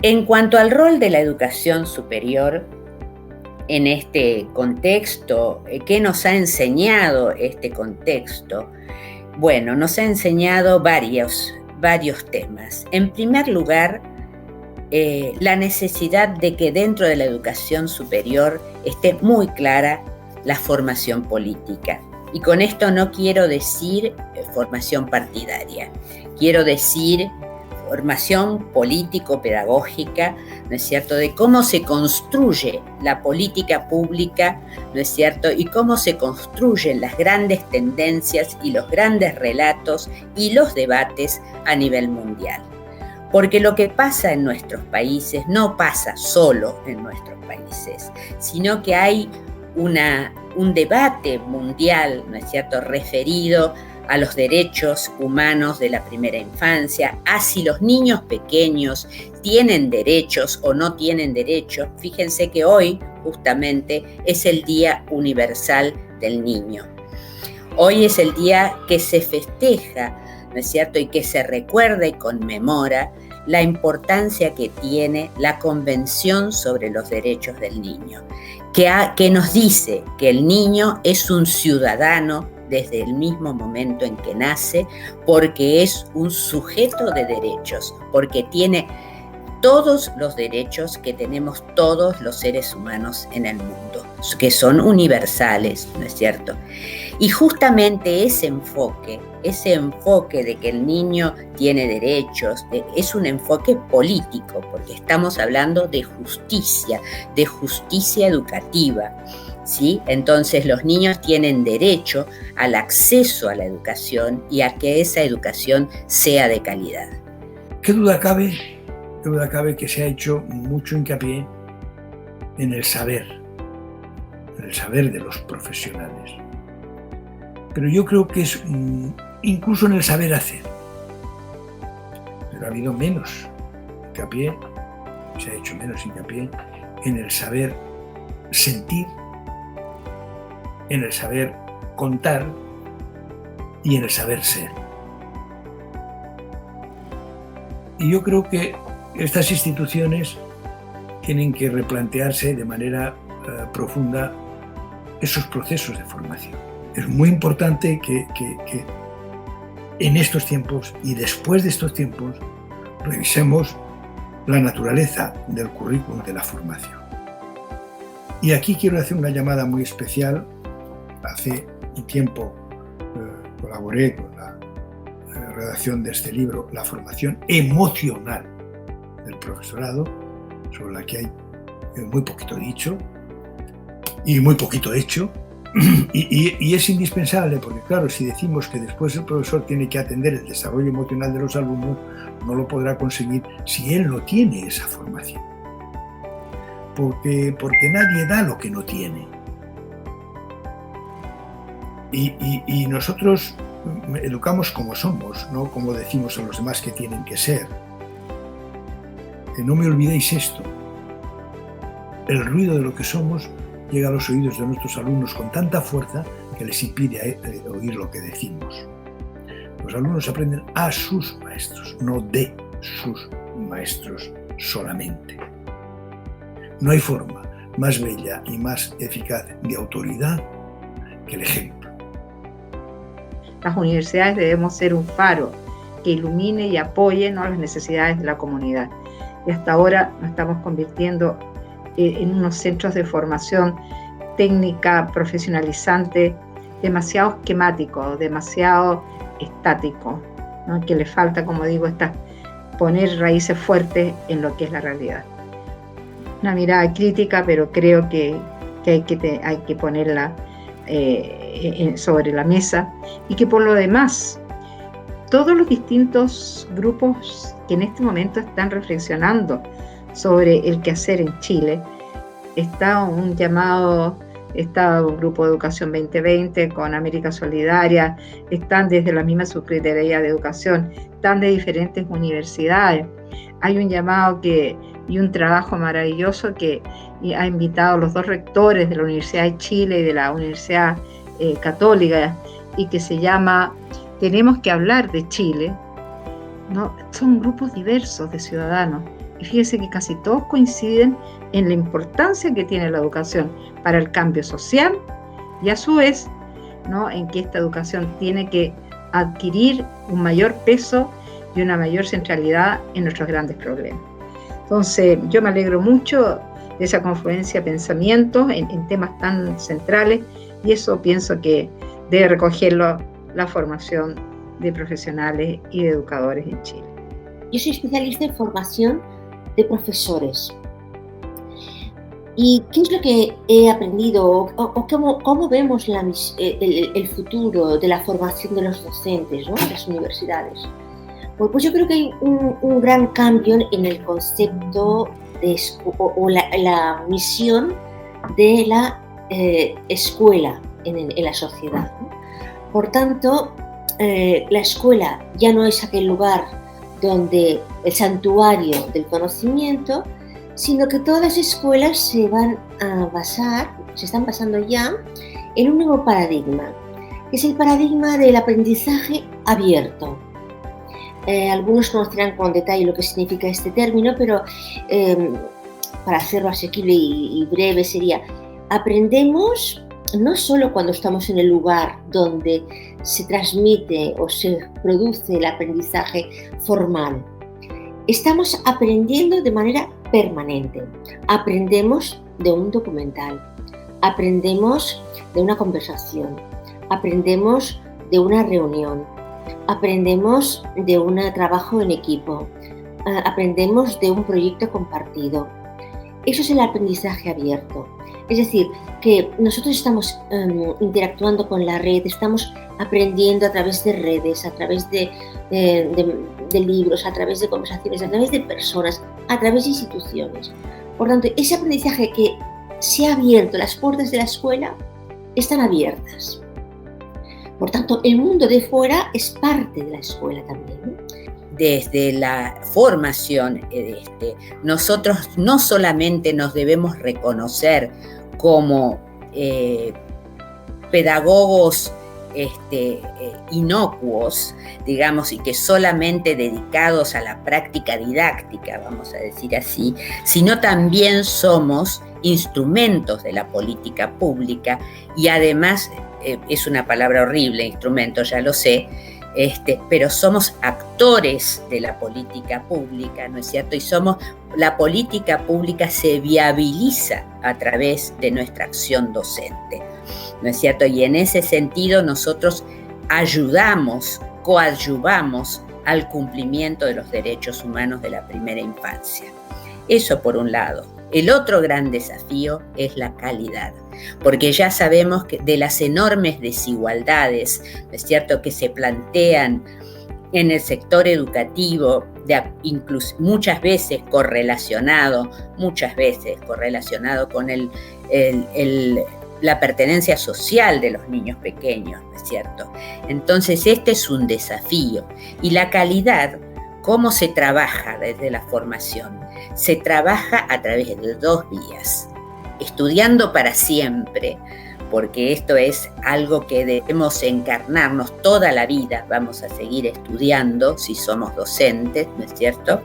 En cuanto al rol de la educación superior en este contexto, ¿qué nos ha enseñado este contexto? Bueno, nos ha enseñado varios temas. En primer lugar, la necesidad de que dentro de la educación superior esté muy clara la formación política. Y con esto no quiero decir formación partidaria, quiero decir formación político-pedagógica, ¿no es cierto?, de cómo se construye la política pública, ¿no es cierto?, y cómo se construyen las grandes tendencias y los grandes relatos y los debates a nivel mundial. Porque lo que pasa en nuestros países no pasa solo en nuestros países, sino que hay un debate mundial, ¿no es cierto?, referido a los derechos humanos de la primera infancia, a si los niños pequeños tienen derechos o no tienen derechos. Fíjense que hoy justamente es el Día Universal del Niño. Hoy es el día que se festeja, ¿no es cierto?, y que se recuerda y conmemora la importancia que tiene la Convención sobre los Derechos del Niño, que nos dice que el niño es un ciudadano desde el mismo momento en que nace, porque es un sujeto de derechos, porque tiene todos los derechos que tenemos todos los seres humanos en el mundo, que son universales, ¿no es cierto? Y justamente ese enfoque de que el niño tiene derechos, es un enfoque político, porque estamos hablando de justicia educativa, ¿sí? Entonces los niños tienen derecho al acceso a la educación y a que esa educación sea de calidad. ¿Qué duda cabe que se ha hecho mucho hincapié en el saber de los profesionales? Pero yo creo que es incluso en el saber hacer. Pero ha habido menos hincapié, se ha hecho menos hincapié en el saber sentir, en el saber contar y en el saber ser. Y yo creo que estas instituciones tienen que replantearse de manera profunda esos procesos de formación. Es muy importante que en estos tiempos y después de estos tiempos revisemos la naturaleza del currículum de la formación. Y aquí quiero hacer una llamada muy especial. Hace un tiempo colaboré con la redacción de este libro, La formación emocional del profesorado, sobre la que hay muy poquito dicho y muy poquito hecho. Y es indispensable, porque claro, si decimos que después el profesor tiene que atender el desarrollo emocional de los alumnos, no lo podrá conseguir si él no tiene esa formación. Porque nadie da lo que no tiene. Y nosotros educamos como somos, no como decimos a los demás que tienen que ser. Que no me olvidéis esto. El ruido de lo que somos llega a los oídos de nuestros alumnos con tanta fuerza que les impide oír lo que decimos. Los alumnos aprenden a sus maestros, no de sus maestros solamente. No hay forma más bella y más eficaz de autoridad que el ejemplo. Las universidades debemos ser un faro que ilumine y apoye, ¿no?, las necesidades de la comunidad. Y hasta ahora nos estamos convirtiendo en unos centros de formación técnica, profesionalizante, demasiado esquemático, demasiado estático, ¿no?, que le falta, como digo, poner raíces fuertes en lo que es la realidad. Una mirada crítica, pero creo que hay que ponerla sobre la mesa, y que por lo demás todos los distintos grupos que en este momento están reflexionando sobre el quehacer en Chile, está un Grupo de Educación 2020 con América Solidaria, están desde la misma Subsecretaría de Educación, están de diferentes universidades. Hay un llamado y un trabajo maravilloso que ha invitado a los dos rectores de la Universidad de Chile y de la Universidad Católica, y que se llama Tenemos que hablar de Chile, ¿no? Son grupos diversos de ciudadanos y fíjese que casi todos coinciden en la importancia que tiene la educación para el cambio social y a su vez, ¿no?, en que esta educación tiene que adquirir un mayor peso y una mayor centralidad en nuestros grandes problemas. Entonces, yo me alegro mucho de esa confluencia de pensamientos en temas tan centrales, y eso pienso que debe recogerlo la formación de profesionales y de educadores en Chile. Yo soy especialista en formación de profesores. ¿Y qué es lo que he aprendido o cómo vemos el futuro de la formación de los docentes, ¿no?, en las universidades? Pues yo creo que hay un gran cambio en el concepto o la misión de la escuela en la sociedad, ¿no? Por tanto, la escuela ya no es aquel lugar donde el santuario del conocimiento, sino que todas las escuelas se están basando ya en un nuevo paradigma, que es el paradigma del aprendizaje abierto. Algunos conocerán con detalle lo que significa este término, pero para hacerlo asequible y breve sería: aprendemos no solo cuando estamos en el lugar donde se transmite o se produce el aprendizaje formal. Estamos aprendiendo de manera permanente. Aprendemos de un documental, aprendemos de una conversación, aprendemos de una reunión, aprendemos de un trabajo en equipo, aprendemos de un proyecto compartido. Eso es el aprendizaje abierto. Es decir, que nosotros estamos interactuando con la red, estamos aprendiendo a través de redes, a través de libros, a través de conversaciones, a través de personas, a través de instituciones. Por tanto, ese aprendizaje que se ha abierto, las puertas de la escuela están abiertas. Por tanto, el mundo de fuera es parte de la escuela también, ¿no? Desde la formación, nosotros no solamente nos debemos reconocer como pedagogos inocuos, digamos, y que solamente dedicados a la práctica didáctica, vamos a decir así, sino también somos instrumentos de la política pública y además, es una palabra horrible, instrumento, ya lo sé, pero somos actores de la política pública, ¿no es cierto? Y la política pública se viabiliza a través de nuestra acción docente, ¿no es cierto? Y en ese sentido nosotros coadyuvamos al cumplimiento de los derechos humanos de la primera infancia. Eso por un lado. El otro gran desafío es la calidad, porque ya sabemos que de las enormes desigualdades, ¿no es cierto?, que se plantean en el sector educativo, incluso muchas veces correlacionado con la pertenencia social de los niños pequeños, ¿no es cierto? Entonces este es un desafío. Y la calidad, ¿cómo se trabaja desde la formación? Se trabaja a través de dos vías: estudiando para siempre, porque esto es algo que debemos encarnarnos toda la vida, vamos a seguir estudiando si somos docentes, ¿no es cierto?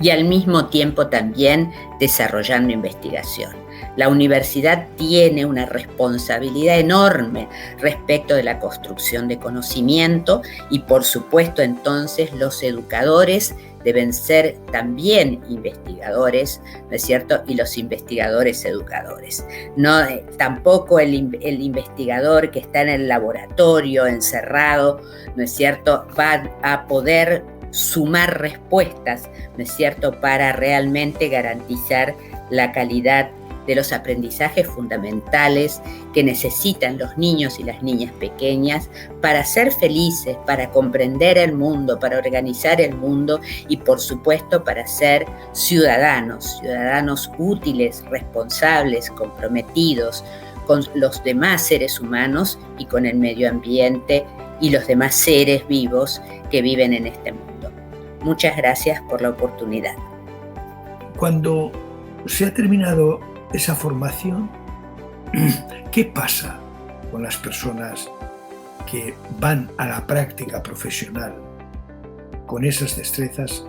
Y al mismo tiempo también desarrollando investigación. La universidad tiene una responsabilidad enorme respecto de la construcción de conocimiento y, por supuesto, entonces los educadores deben ser también investigadores, ¿no es cierto? Y los investigadores educadores. No, tampoco el investigador que está en el laboratorio encerrado, ¿no es cierto?, va a poder sumar respuestas, ¿no es cierto?, para realmente garantizar la calidad de los aprendizajes fundamentales que necesitan los niños y las niñas pequeñas para ser felices, para comprender el mundo, para organizar el mundo y, por supuesto, para ser ciudadanos útiles, responsables, comprometidos con los demás seres humanos y con el medio ambiente y los demás seres vivos que viven en este mundo. Muchas gracias por la oportunidad. Cuando se ha terminado esa formación, ¿qué pasa con las personas que van a la práctica profesional con esas destrezas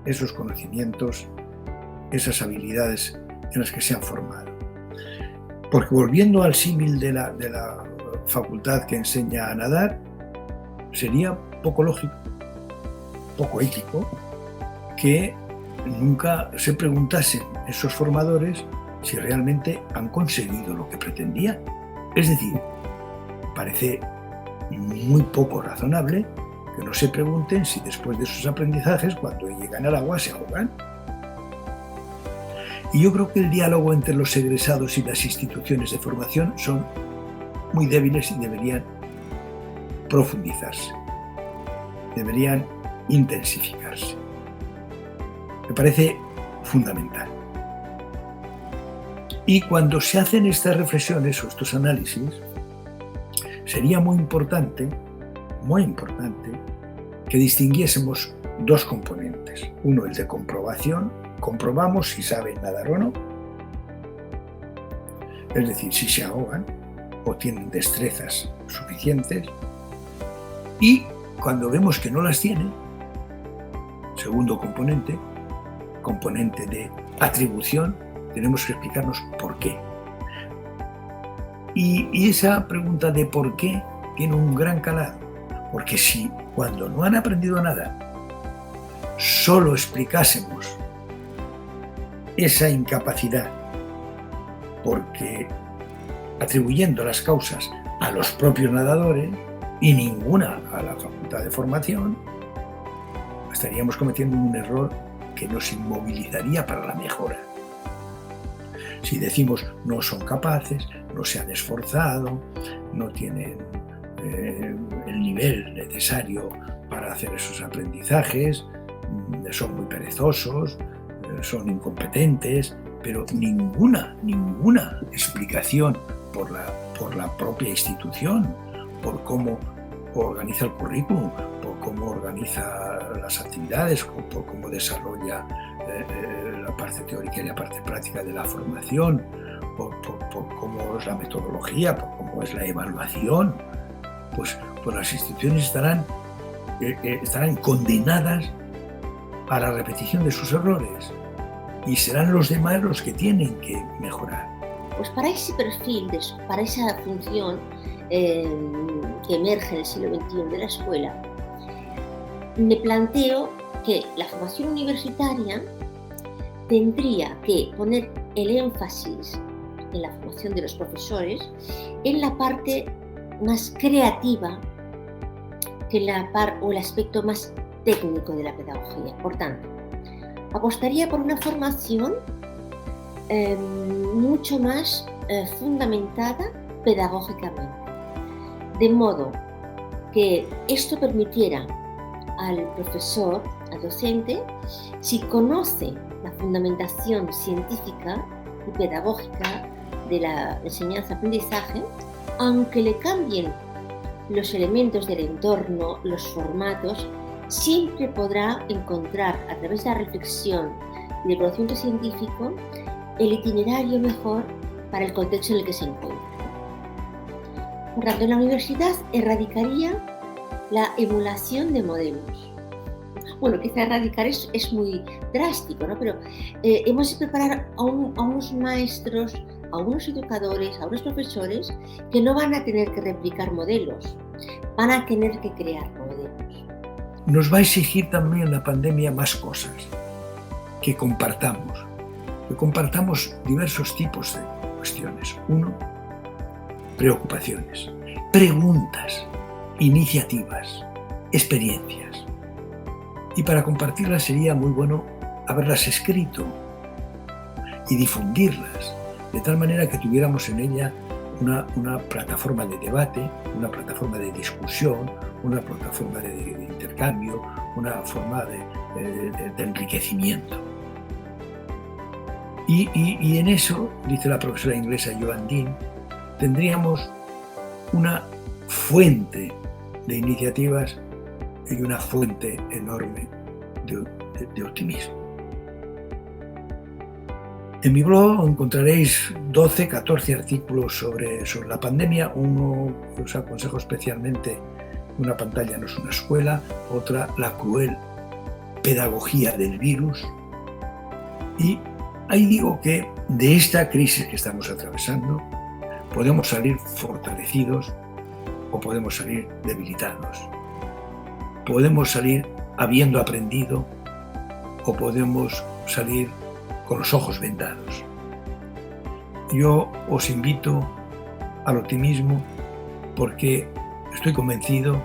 esos conocimientos, esas habilidades en las que se han formado. Porque volviendo al símil de la facultad que enseña a nadar, sería poco lógico, poco ético, que nunca se preguntasen esos formadores si realmente han conseguido lo que pretendían. Es decir, parece muy poco razonable que no se pregunten si después de sus aprendizajes, cuando llegan al agua, se ahogan. Y yo creo que el diálogo entre los egresados y las instituciones de formación son muy débiles y deberían profundizarse, deberían intensificarse. Me parece fundamental. Y cuando se hacen estas reflexiones o estos análisis, sería muy importante que distinguiésemos dos componentes. Uno, el de comprobación, comprobamos si saben nadar o no, es decir, si se ahogan o tienen destrezas suficientes, y cuando vemos que no las tienen, segundo componente de atribución, tenemos que explicarnos por qué. Y esa pregunta de por qué tiene un gran calado, porque si cuando no han aprendido nada solo explicásemos esa incapacidad porque atribuyendo las causas a los propios nadadores y ninguna a la facultad de formación, estaríamos cometiendo un error que nos inmovilizaría para la mejora. Si decimos no son capaces, no se han esforzado, no tienen el nivel necesario para hacer esos aprendizajes, son muy perezosos, son incompetentes, pero ninguna explicación por la propia institución, por cómo organiza el currículum, por cómo organiza las actividades, por cómo desarrolla la parte teórica y la parte práctica de la formación, por cómo es la metodología, por cómo es la evaluación, pues las instituciones estarán condenadas a la repetición de sus errores y serán los demás los que tienen que mejorar. Pues para ese perfil, para esa función que emerge en el siglo XXI de la escuela, me planteo que la formación universitaria tendría que poner el énfasis en la formación de los profesores en la parte más creativa que el aspecto más técnico de la pedagogía. Por tanto, apostaría por una formación mucho más fundamentada pedagógicamente, de modo que esto permitiera al profesor, al docente, si conoce la fundamentación científica y pedagógica de la enseñanza-aprendizaje, aunque le cambien los elementos del entorno, los formatos, siempre podrá encontrar a través de la reflexión y del conocimiento científico el itinerario mejor para el contexto en el que se encuentra. Por tanto, en la universidad erradicaría la emulación de modelos. Bueno, quizá erradicar es muy drástico, ¿no? Pero hemos de preparar a unos maestros, a unos educadores, a unos profesores que no van a tener que replicar modelos, van a tener que crear modelos. Nos va a exigir también la pandemia más cosas, que compartamos diversos tipos de cuestiones. Uno, preocupaciones, preguntas, iniciativas, experiencias. Y para compartirlas sería muy bueno haberlas escrito y difundirlas, de tal manera que tuviéramos en ella una plataforma de debate, una plataforma de discusión, una plataforma de intercambio, una forma de enriquecimiento. Y en eso, dice la profesora inglesa Joan Dean, tendríamos una fuente de iniciativas y una fuente enorme de optimismo. En mi blog encontraréis 12, 14 artículos sobre la pandemia. Uno que os aconsejo especialmente, Una pantalla no es una escuela. Otra, La cruel pedagogía del virus. Y ahí digo que de esta crisis que estamos atravesando podemos salir fortalecidos o podemos salir debilitados. Podemos salir habiendo aprendido o podemos salir con los ojos vendados. Yo os invito al optimismo porque estoy convencido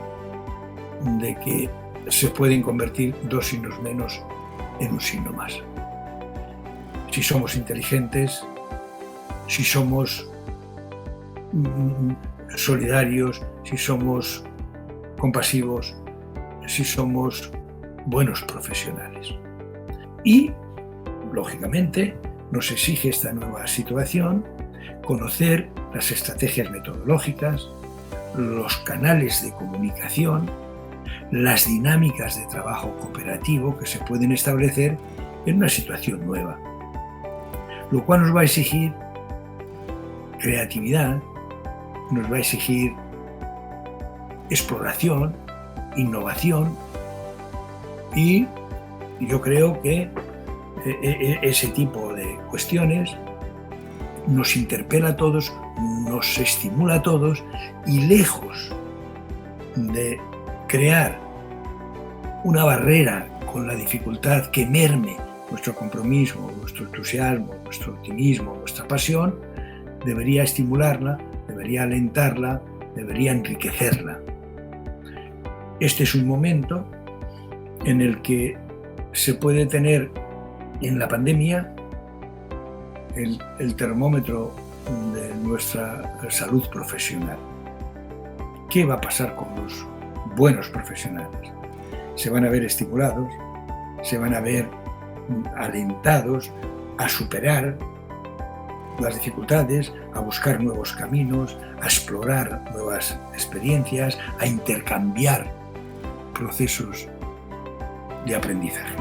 de que se pueden convertir 2 signos menos en un signo más. Si somos inteligentes, si somos solidarios, si somos compasivos, si somos buenos profesionales. Y, lógicamente, nos exige esta nueva situación conocer las estrategias metodológicas, los canales de comunicación, las dinámicas de trabajo cooperativo que se pueden establecer en una situación nueva, lo cual nos va a exigir creatividad, nos va a exigir exploración, innovación, y yo creo que ese tipo de cuestiones nos interpela a todos, nos estimula a todos, y lejos de crear una barrera con la dificultad que merme nuestro compromiso, nuestro entusiasmo, nuestro optimismo, nuestra pasión, debería estimularla, debería alentarla, debería enriquecerla. Este es un momento en el que se puede tener en la pandemia el termómetro de nuestra salud profesional. ¿Qué va a pasar con los buenos profesionales? Se van a ver estimulados, se van a ver alentados a superar las dificultades, a buscar nuevos caminos, a explorar nuevas experiencias, a intercambiar procesos de aprendizaje.